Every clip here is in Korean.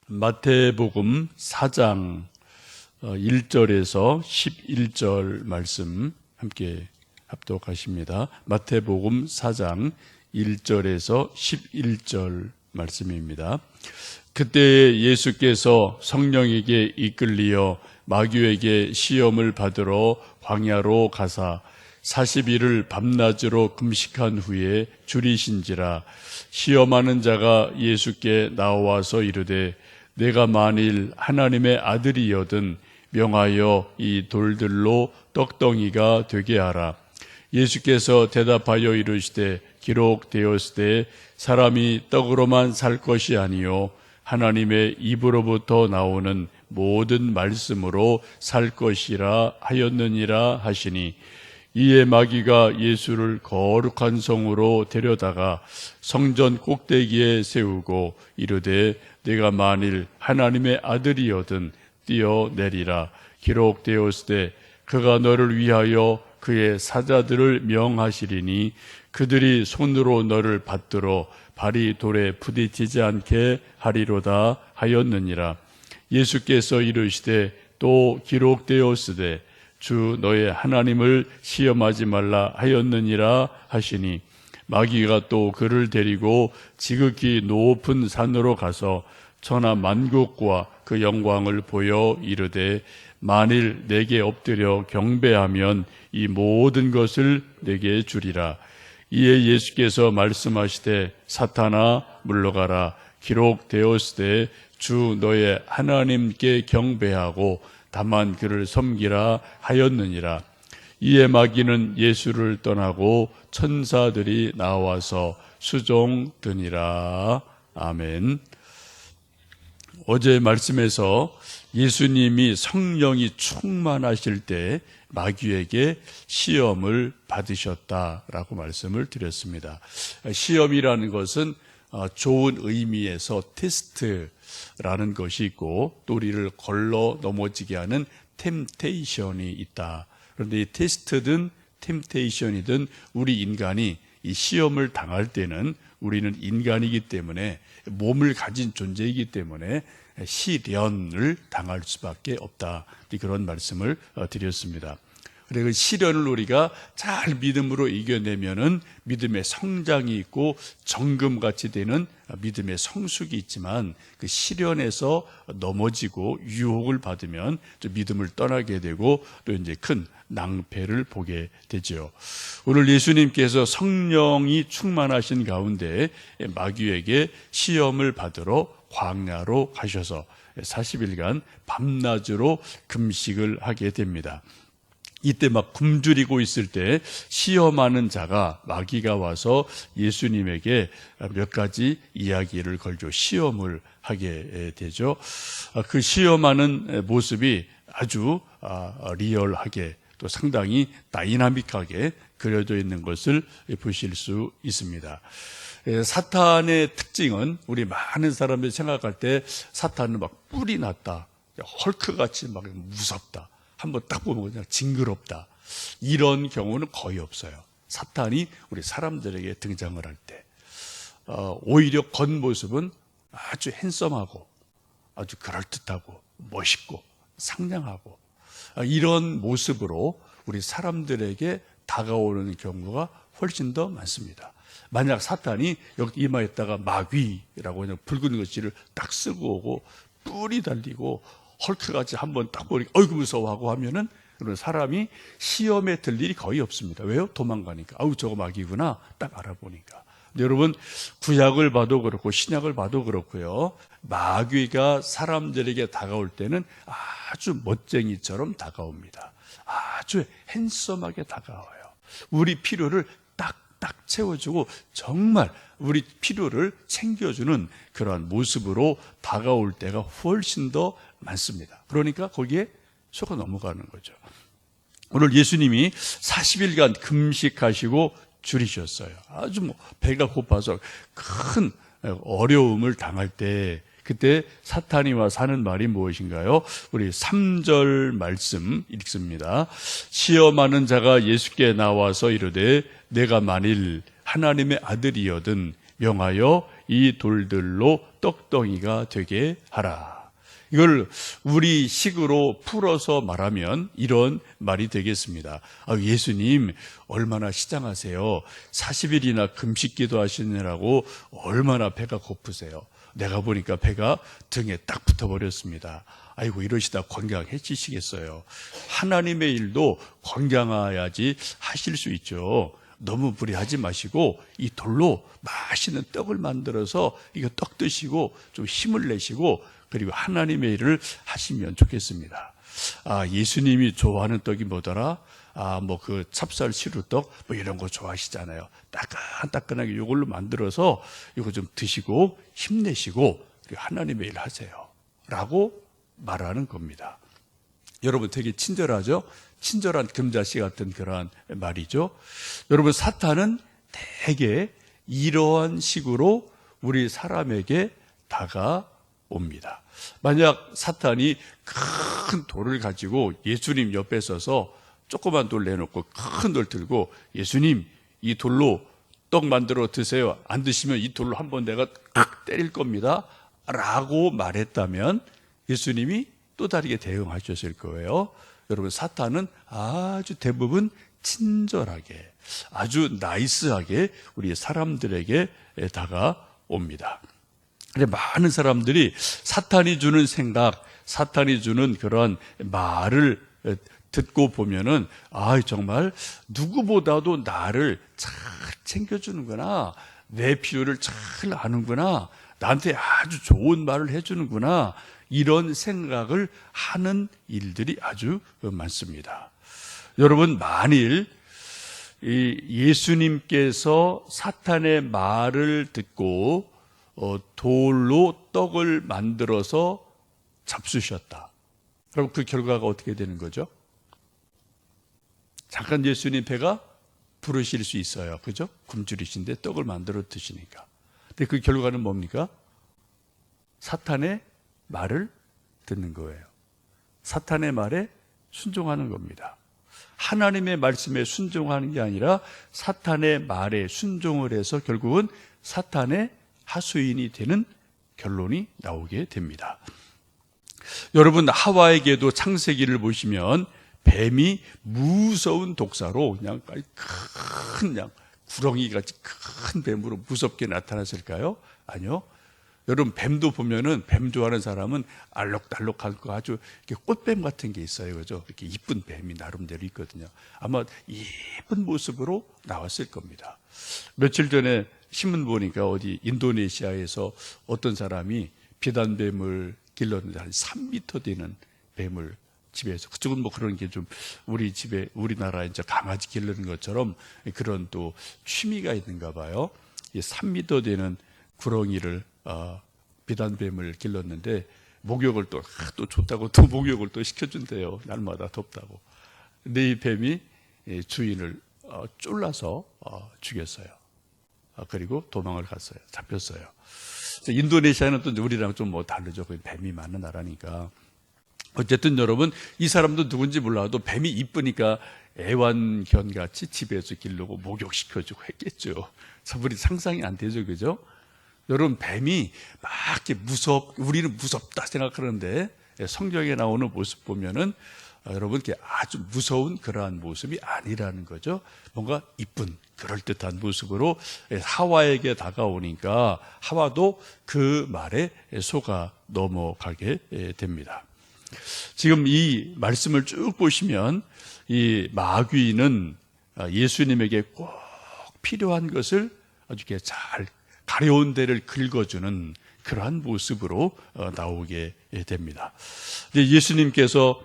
마태복음 4장 1절에서 11절 말씀 함께 합독하십니다. 마태복음 4장 1절에서 11절 말씀입니다. 그때 예수께서 성령에게 이끌리어 마귀에게 시험을 받으러 광야로 가사 40일을 밤낮으로 금식한 후에 줄이신지라. 시험하는 자가 예수께 나와서 이르되 내가 만일 하나님의 아들이여든 명하여 이 돌들로 떡덩이가 되게 하라. 예수께서 대답하여 이르시되 기록되었으되 사람이 떡으로만 살 것이 아니요 하나님의 입으로부터 나오는 모든 말씀으로 살 것이라 하였느니라 하시니, 이에 마귀가 예수를 거룩한 성으로 데려다가 성전 꼭대기에 세우고 이르되 내가 만일 하나님의 아들이여든 뛰어내리라. 기록되었으되 그가 너를 위하여 그의 사자들을 명하시리니 그들이 손으로 너를 받들어 발이 돌에 부딪히지 않게 하리로다 하였느니라. 예수께서 이르시되 또 기록되었으되 주 너의 하나님을 시험하지 말라 하였느니라 하시니, 마귀가 또 그를 데리고 지극히 높은 산으로 가서 천하 만국과 그 영광을 보여 이르되 만일 내게 엎드려 경배하면 이 모든 것을 내게 주리라. 이에 예수께서 말씀하시되 사탄아 물러가라. 기록되었으되 주 너의 하나님께 경배하고 다만 그를 섬기라 하였느니라. 이에 마귀는 예수를 떠나고 천사들이 나와서 수종드니라. 아멘. 어제 말씀에서 예수님이 성령이 충만하실 때 마귀에게 시험을 받으셨다라고 말씀을 드렸습니다. 시험이라는 것은 좋은 의미에서 테스트라는 것이 있고, 또 우리를 걸러 넘어지게 하는 템테이션이 있다. 그런데 이 테스트든 템테이션이든 우리 인간이 이 시험을 당할 때는 우리는 인간이기 때문에, 몸을 가진 존재이기 때문에 시련을 당할 수밖에 없다. 그런 말씀을 드렸습니다. 그리고 그 시련을 우리가 잘 믿음으로 이겨내면은 믿음의 성장이 있고 정금같이 되는 믿음의 성숙이 있지만, 그 시련에서 넘어지고 유혹을 받으면 좀 믿음을 떠나게 되고 또 이제 큰 낭패를 보게 되죠. 오늘 예수님께서 성령이 충만하신 가운데 마귀에게 시험을 받으러 광야로 가셔서 40일간 밤낮으로 금식을 하게 됩니다. 이때 막 굶주리고 있을 때 시험하는 자가, 마귀가 와서 예수님에게 몇 가지 이야기를 걸죠. 시험을 하게 되죠. 그 시험하는 모습이 아주 리얼하게, 또 상당히 다이나믹하게 그려져 있는 것을 보실 수 있습니다. 사탄의 특징은, 우리 많은 사람들이 생각할 때 사탄은 막 뿔이 났다, 헐크같이 막 무섭다, 한번 딱 보면 그냥 징그럽다, 이런 경우는 거의 없어요. 사탄이 우리 사람들에게 등장을 할 때 오히려 겉모습은 아주 핸섬하고 아주 그럴듯하고 멋있고 상냥하고 이런 모습으로 우리 사람들에게 다가오는 경우가 훨씬 더 많습니다. 만약 사탄이 여기 이마에다가 마귀라고 그냥 붉은 글씨를 딱 쓰고 오고 뿔이 달리고 헐크같이 한번 딱 보니까 어이구 무서워하고 하면은 그런 사람이 시험에 들 일이 거의 없습니다. 왜요? 도망가니까. 아우 저거 마귀구나 딱 알아보니까. 근데 여러분, 구약을 봐도 그렇고 신약을 봐도 그렇고요, 마귀가 사람들에게 다가올 때는 아주 멋쟁이처럼 다가옵니다. 아주 핸섬하게 다가와요. 우리 필요를 딱딱 채워주고 정말 우리 필요를 챙겨주는 그러한 모습으로 다가올 때가 훨씬 더 많습니다. 그러니까 거기에 속아 넘어가는 거죠. 오늘 예수님이 40일간 금식하시고 줄이셨어요. 아주 배가 고파서 큰 어려움을 당할 때, 그때 사탄이 와서 하는 말이 무엇인가요? 우리 3절 말씀 읽습니다. 시험하는 자가 예수께 나와서 이르되 내가 만일 하나님의 아들이여든 명하여 이 돌들로 떡덩이가 되게 하라. 이걸 우리 식으로 풀어서 말하면 이런 말이 되겠습니다. 예수님 얼마나 시장하세요. 40일이나 금식기도 하시느라고 얼마나 배가 고프세요. 내가 보니까 배가 등에 딱 붙어버렸습니다. 아이고 이러시다 건강해지시겠어요. 하나님의 일도 건강해야지 하실 수 있죠. 너무 무리하지 마시고 이 돌로 맛있는 떡을 만들어서 이거 떡 드시고 좀 힘을 내시고 그리고 하나님의 일을 하시면 좋겠습니다. 예수님이 좋아하는 떡이 뭐더라? 뭐 그 찹쌀 시루떡 뭐 이런 거 좋아하시잖아요. 따끈따끈하게 이걸로 만들어서 이거 좀 드시고 힘내시고 그리고 하나님의 일 하세요. 라고 말하는 겁니다. 여러분 되게 친절하죠? 친절한 금자씨 같은 그러한 말이죠. 여러분 사탄은 되게 이러한 식으로 우리 사람에게 다가옵니다. 만약 사탄이 큰 돌을 가지고 예수님 옆에 서서 조그만 돌 내놓고 큰 돌 들고 예수님 이 돌로 떡 만들어 드세요. 안 드시면 이 돌로 한번 내가 때릴 겁니다. 라고 말했다면 예수님이 또 다르게 대응하셨을 거예요. 여러분 사탄은 아주 대부분 친절하게 아주 나이스하게 우리 사람들에게 다가옵니다. 근데 많은 사람들이 사탄이 주는 생각, 사탄이 주는 그런 말을 듣고 보면은 정말 누구보다도 나를 잘 챙겨주는구나, 내 필요를 잘 아는구나, 나한테 아주 좋은 말을 해주는구나, 이런 생각을 하는 일들이 아주 많습니다. 여러분 만일 예수님께서 사탄의 말을 듣고 돌로 떡을 만들어서 잡수셨다. 그럼 그 결과가 어떻게 되는 거죠? 잠깐 예수님 배가 부르실 수 있어요. 그죠? 굶주리신데 떡을 만들어 드시니까. 근데 그 결과는 뭡니까? 사탄의 말을 듣는 거예요. 사탄의 말에 순종하는 겁니다. 하나님의 말씀에 순종하는 게 아니라 사탄의 말에 순종을 해서 결국은 사탄의 하수인이 되는 결론이 나오게 됩니다. 여러분 하와에게도 창세기를 보시면 뱀이 무서운 독사로 그냥 구렁이같이 큰 뱀으로 무섭게 나타났을까요? 아니요. 여러분 뱀도 보면은 뱀 좋아하는 사람은 알록달록한 거 아주 이렇게 꽃뱀 같은 게 있어요. 그죠? 이렇게 이쁜 뱀이 나름대로 있거든요. 아마 이쁜 모습으로 나왔을 겁니다. 며칠 전에 신문 보니까 어디 인도네시아에서 어떤 사람이 비단뱀을 길렀는데 한 3m 되는 뱀을 집에서, 그쪽은 뭐 그런 게 좀 우리 집에 우리나라 이제 강아지 기르는 것처럼 그런 또 취미가 있는가 봐요. 이 3m 되는 구렁이를 비단뱀을 길렀는데 목욕을 또 좋다고 또 목욕을 또 시켜준대요. 날마다 덥다고. 근데 이 뱀이 주인을 쫄라서 죽였어요. 그리고 도망을 갔어요. 잡혔어요. 인도네시아는 또 우리랑 좀 뭐 다르죠. 뱀이 많은 나라니까. 어쨌든 여러분 이 사람도 누군지 몰라도 뱀이 이쁘니까 애완견같이 집에서 기르고 목욕시켜주고 했겠죠. 우리 상상이 안 되죠. 그죠? 여러분 뱀이 막 이렇게 우리는 무섭다 생각하는데 성경에 나오는 모습 보면은 여러분 이렇게 아주 무서운 그러한 모습이 아니라는 거죠. 뭔가 이쁜 그럴듯한 모습으로 하와에게 다가오니까 하와도 그 말에 속아 넘어가게 됩니다. 지금 이 말씀을 쭉 보시면 이 마귀는 예수님에게 꼭 필요한 것을 아주 이렇게 잘 가려운 데를 긁어주는 그러한 모습으로 나오게 됩니다. 예수님께서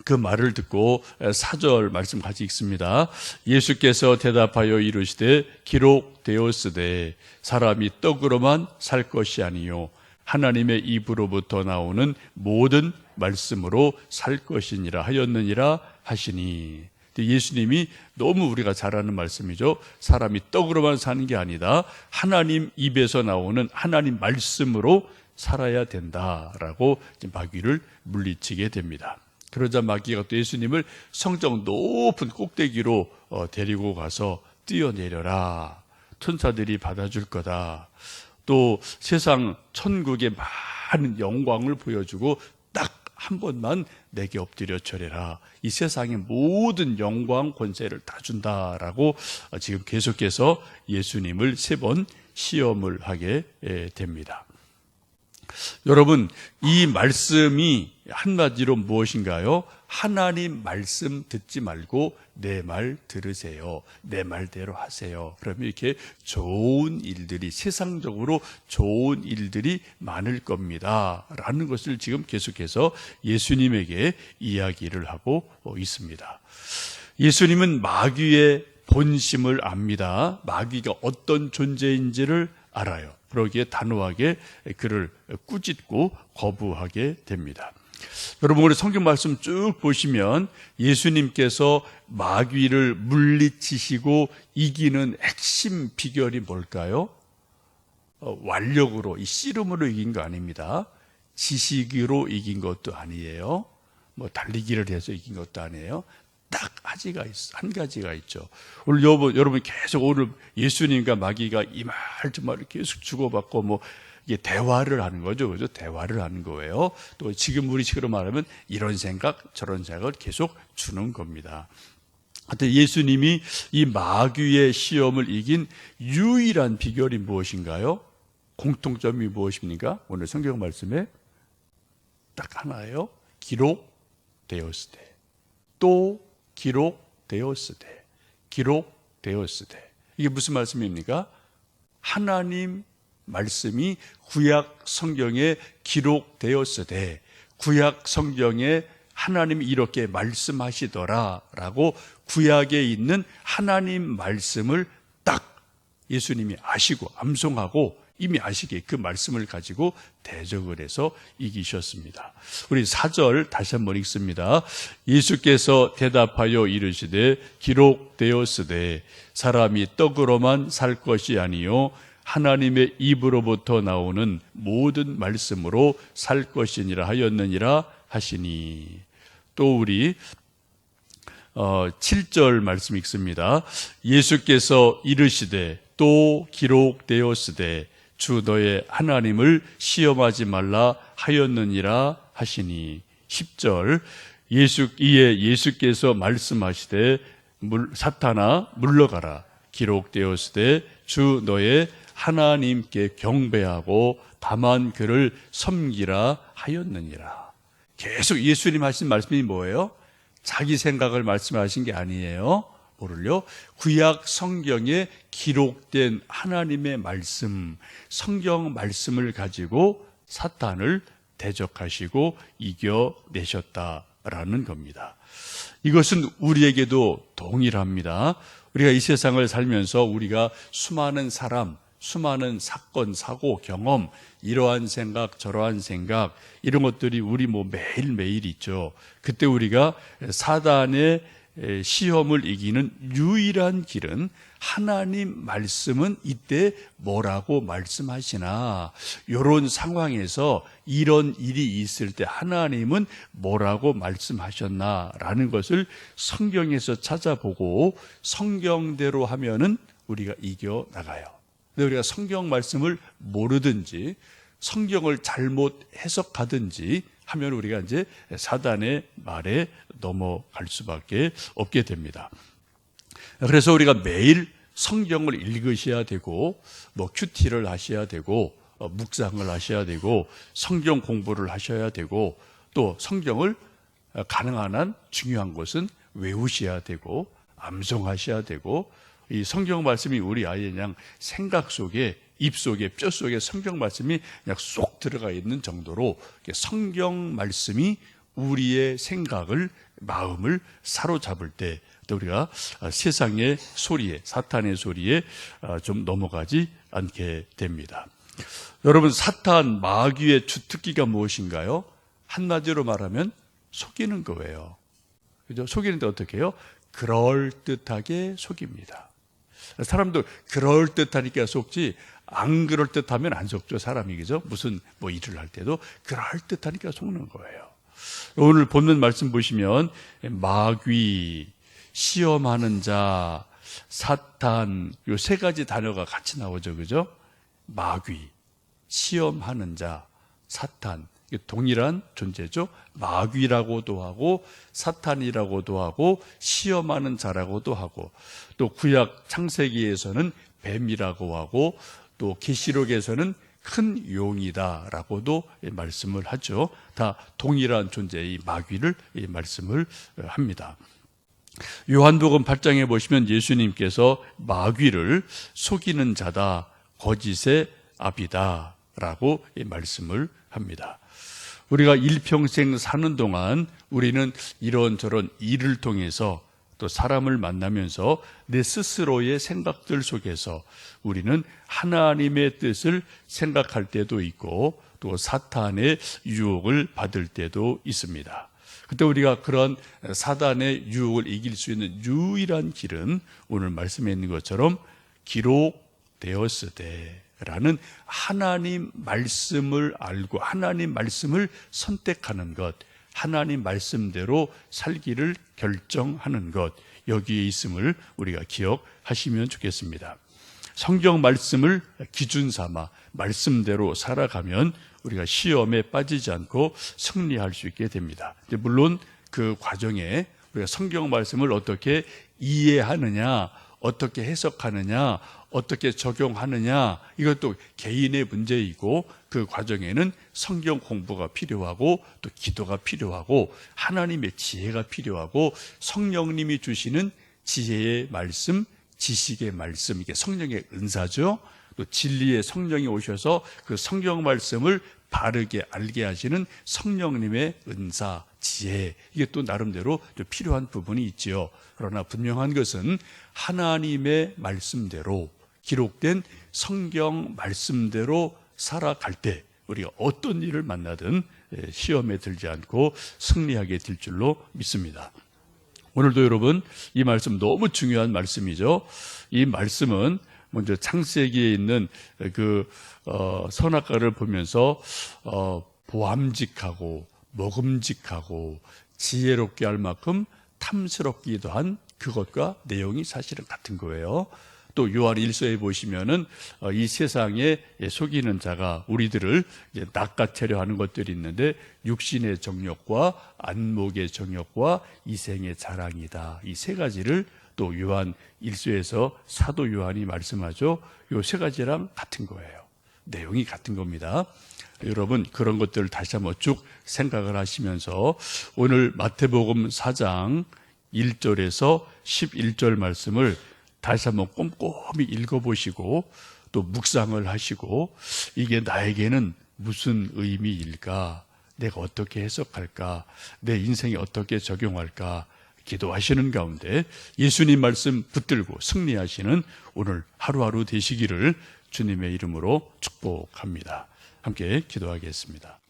그 말을 듣고 4절 말씀 같이 읽습니다. 예수께서 대답하여 이르시되 기록되었으되 사람이 떡으로만 살 것이 아니요 하나님의 입으로부터 나오는 모든 말씀으로 살 것이니라 하였느니라 하시니. 예수님이 너무 우리가 잘 아는 말씀이죠. 사람이 떡으로만 사는 게 아니다. 하나님 입에서 나오는 하나님 말씀으로 살아야 된다라고 마귀를 물리치게 됩니다. 그러자 마귀가 또 예수님을 성정 높은 꼭대기로 데리고 가서 뛰어내려라. 천사들이 받아줄 거다. 또 세상 천국의 많은 영광을 보여주고 딱 한 번만 내게 엎드려 절해라. 이 세상의 모든 영광 권세를 다 준다라고 지금 계속해서 예수님을 3번 시험을 하게 됩니다. 여러분, 이 말씀이 한마디로 무엇인가요? 하나님 말씀 듣지 말고 내 말 들으세요. 내 말대로 하세요. 그러면 이렇게 좋은 일들이, 세상적으로 좋은 일들이 많을 겁니다. 라는 것을 지금 계속해서 예수님에게 이야기를 하고 있습니다. 예수님은 마귀의 본심을 압니다. 마귀가 어떤 존재인지를 알아요. 그러기에 단호하게 그를 꾸짖고 거부하게 됩니다. 여러분, 우리 성경 말씀 쭉 보시면 예수님께서 마귀를 물리치시고 이기는 핵심 비결이 뭘까요? 완력으로, 이 씨름으로 이긴 거 아닙니다. 지식으로 이긴 것도 아니에요. 뭐 달리기를 해서 이긴 것도 아니에요. 딱 한 가지가 있죠. 오늘 여러분 계속 오늘 예수님과 마귀가 이 말 저 말 계속 주고받고 뭐 이게 대화를 하는 거죠. 그죠? 대화를 하는 거예요. 또 지금 우리 식으로 말하면 이런 생각, 저런 생각을 계속 주는 겁니다. 하여튼 예수님이 이 마귀의 시험을 이긴 유일한 비결이 무엇인가요? 공통점이 무엇입니까? 오늘 성경 말씀에 딱 하나예요. 기록되었으되. 또 기록되었으되. 기록되었으되. 이게 무슨 말씀입니까? 하나님 말씀이 구약 성경에 기록되었으되, 구약 성경에 하나님이 이렇게 말씀하시더라라고 구약에 있는 하나님 말씀을 딱 예수님이 아시고 암송하고 이미 아시기에 그 말씀을 가지고 대적을 해서 이기셨습니다. 우리 4절 다시 한번 읽습니다. 예수께서 대답하여 이르시되 기록되었으되 사람이 떡으로만 살 것이 아니요 하나님의 입으로부터 나오는 모든 말씀으로 살 것이니라 하였느니라 하시니. 또 우리 7절 말씀 읽습니다. 예수께서 이르시되 또 기록되었으되 주 너의 하나님을 시험하지 말라 하였느니라 하시니. 10절 이에 예수께서 말씀하시되 사탄아 물러가라 기록되었으되 주 너의 하나님께 경배하고 다만 그를 섬기라 하였느니라. 계속 예수님 하신 말씀이 뭐예요? 자기 생각을 말씀하신 게 아니에요. 뭐를요? 구약 성경에 기록된 하나님의 말씀, 성경 말씀을 가지고 사탄을 대적하시고 이겨내셨다라는 겁니다. 이것은 우리에게도 동일합니다. 우리가 이 세상을 살면서 우리가 수많은 사람, 수많은 사건, 사고, 경험, 이러한 생각, 저러한 생각, 이런 것들이 우리 매일매일 있죠. 그때 우리가 사단의 시험을 이기는 유일한 길은 하나님 말씀은 이때 뭐라고 말씀하시나, 이런 상황에서 이런 일이 있을 때 하나님은 뭐라고 말씀하셨나라는 것을 성경에서 찾아보고 성경대로 하면은 우리가 이겨나가요. 근데 우리가 성경 말씀을 모르든지 성경을 잘못 해석하든지 하면 우리가 이제 사단의 말에 넘어갈 수밖에 없게 됩니다. 그래서 우리가 매일 성경을 읽으셔야 되고, 큐티를 하셔야 되고, 묵상을 하셔야 되고, 성경 공부를 하셔야 되고, 또 성경을 가능한 한 중요한 것은 외우셔야 되고, 암송하셔야 되고, 이 성경 말씀이 우리 아이의 그냥 생각 속에, 입 속에, 뼈 속에 성경 말씀이 그냥 쏙 들어가 있는 정도로 성경 말씀이 우리의 생각을, 마음을 사로잡을 때 또 우리가 세상의 소리에, 사탄의 소리에 좀 넘어가지 않게 됩니다. 여러분, 사탄, 마귀의 주특기가 무엇인가요? 한마디로 말하면 속이는 거예요. 그죠? 속이는데 어떻게 해요? 그럴듯하게 속입니다. 사람도 그럴듯하니까 속지, 안 그럴듯하면 안 속죠, 사람이. 그죠? 무슨 일을 할 때도 그럴듯하니까 속는 거예요. 오늘 본문 말씀 보시면 마귀, 시험하는 자, 사탄, 요 세 가지 단어가 같이 나오죠. 그죠? 마귀. 시험하는 자, 사탄, 동일한 존재죠. 마귀라고도 하고 사탄이라고도 하고 시험하는 자라고도 하고, 또 구약 창세기에서는 뱀이라고 하고, 또 계시록에서는 큰 용이다라고도 말씀을 하죠. 다 동일한 존재의 마귀를 말씀을 합니다. 요한복음 8장에 보시면 예수님께서 마귀를 속이는 자다, 거짓의 아비다 라고 말씀을 합니다. 우리가 일평생 사는 동안 우리는 이런저런 일을 통해서 또 사람을 만나면서 내 스스로의 생각들 속에서 우리는 하나님의 뜻을 생각할 때도 있고 또 사탄의 유혹을 받을 때도 있습니다. 그때 우리가 그런 사단의 유혹을 이길 수 있는 유일한 길은 오늘 말씀에 있는 것처럼 기록되었으되 라는 하나님 말씀을 알고 하나님 말씀을 선택하는 것, 하나님 말씀대로 살기를 결정하는 것, 여기에 있음을 우리가 기억하시면 좋겠습니다. 성경 말씀을 기준 삼아 말씀대로 살아가면 우리가 시험에 빠지지 않고 승리할 수 있게 됩니다. 물론 그 과정에 우리가 성경 말씀을 어떻게 이해하느냐, 어떻게 해석하느냐, 어떻게 적용하느냐, 이것도 개인의 문제이고 그 과정에는 성경 공부가 필요하고 또 기도가 필요하고 하나님의 지혜가 필요하고 성령님이 주시는 지혜의 말씀, 지식의 말씀, 이게 성령의 은사죠. 또 진리의 성령이 오셔서 그 성경 말씀을 바르게 알게 하시는 성령님의 은사, 지혜, 이게 또 나름대로 좀 필요한 부분이 있지요. 그러나 분명한 것은 하나님의 말씀대로 기록된 성경 말씀대로 살아갈 때 우리가 어떤 일을 만나든 시험에 들지 않고 승리하게 될 줄로 믿습니다. 오늘도 여러분 이 말씀 너무 중요한 말씀이죠. 이 말씀은 먼저 창세기에 있는 그 선악과를 보면서 보암직하고 먹음직하고 지혜롭게 할 만큼 탐스럽기도 한 그것과 내용이 사실은 같은 거예요. 또 요한 1서에 보시면은 이 세상에 속이는 자가 우리들을 낚아채려 하는 것들이 있는데 육신의 정욕과 안목의 정욕과 이생의 자랑이다. 이 세 가지를 또 요한 1서에서 사도 요한이 말씀하죠. 요 세 가지랑 같은 거예요. 내용이 같은 겁니다. 여러분 그런 것들을 다시 한번 쭉 생각을 하시면서 오늘 마태복음 4장 1절에서 11절 말씀을 다시 한번 꼼꼼히 읽어보시고 또 묵상을 하시고 이게 나에게는 무슨 의미일까? 내가 어떻게 해석할까? 내 인생에 어떻게 적용할까? 기도하시는 가운데 예수님 말씀 붙들고 승리하시는 오늘 하루하루 되시기를 주님의 이름으로 축복합니다. 함께 기도하겠습니다.